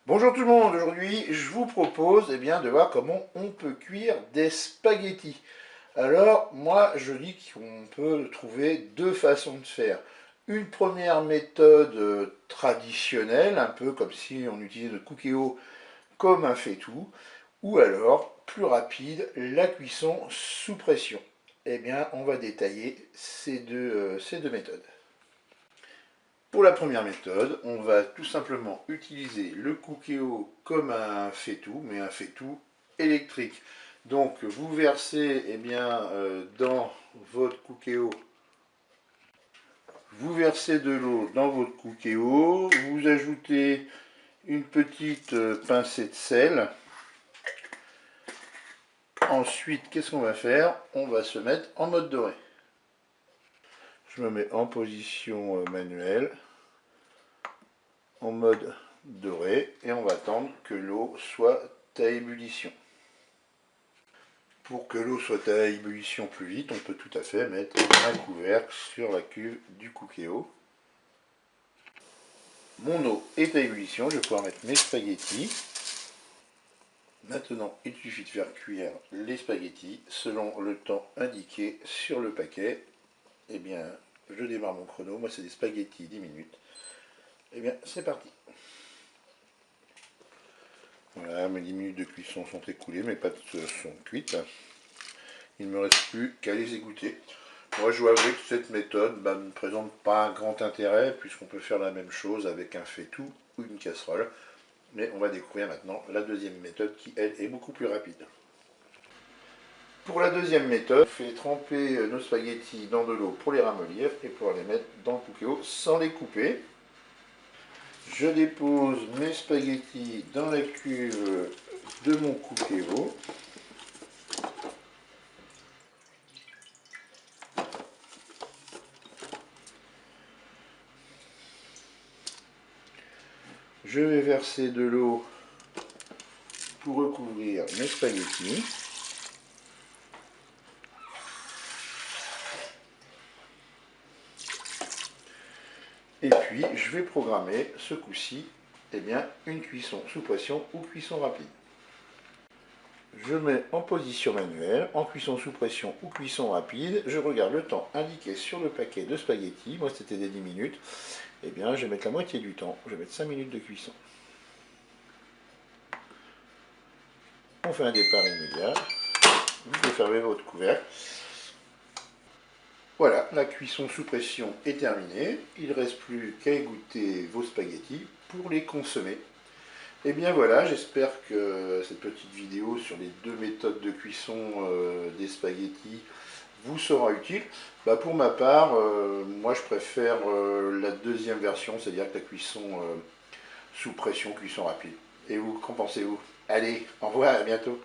Bonjour tout le monde, aujourd'hui je vous propose de voir comment on peut cuire des spaghettis. Alors moi je dis qu'on peut trouver deux façons de faire. Une première méthode traditionnelle, un peu comme si on utilisait le cookéo comme un faitout, ou alors plus rapide, la cuisson sous pression. On va détailler ces deux méthodes. Pour la première méthode, on va tout simplement utiliser le cookéo comme un faitout, mais un faitout électrique. Donc vous versez dans votre cookéo, vous versez de l'eau dans votre cookéo, vous ajoutez une petite pincée de sel. Ensuite, qu'est-ce qu'on va faire? On va se mettre en mode doré. Je me mets en position manuelle, en mode doré, et on va attendre que l'eau soit à ébullition. Pour que l'eau soit à ébullition plus vite, on peut tout à fait mettre un couvercle sur la cuve du cookéo. Mon eau est à ébullition, je vais pouvoir mettre mes spaghettis. Maintenant, il suffit de faire cuire les spaghettis selon le temps indiqué sur le paquet. Je démarre mon chrono, moi c'est des spaghettis 10 minutes. C'est parti. Voilà, mes 10 minutes de cuisson sont écoulées, mes pâtes sont cuites. Il ne me reste plus qu'à les égoutter. Moi je dois avouer que cette méthode ne présente pas un grand intérêt, puisqu'on peut faire la même chose avec un faitout ou une casserole. Mais on va découvrir maintenant la deuxième méthode qui, elle, est beaucoup plus rapide. Pour la deuxième méthode, on fait tremper nos spaghettis dans de l'eau pour les ramollir et pour les mettre dans le cookéo sans les couper. Je dépose mes spaghettis dans la cuve de mon cookéo. Je vais verser de l'eau pour recouvrir mes spaghettis. Et puis je vais programmer ce coup-ci une cuisson sous pression ou cuisson rapide. Je mets en position manuelle, en cuisson sous pression ou cuisson rapide. Je regarde le temps indiqué sur le paquet de spaghettis. Moi c'était des 10 minutes. Je vais mettre la moitié du temps. Je vais mettre 5 minutes de cuisson. On fait un départ immédiat. Vous défermez votre couvercle. Voilà, la cuisson sous pression est terminée. Il ne reste plus qu'à égoutter vos spaghettis pour les consommer. Voilà, j'espère que cette petite vidéo sur les deux méthodes de cuisson des spaghettis vous sera utile. Pour ma part, moi je préfère la deuxième version, c'est-à-dire que la cuisson sous pression, cuisson rapide. Et vous, qu'en pensez-vous? Allez, au revoir, à bientôt.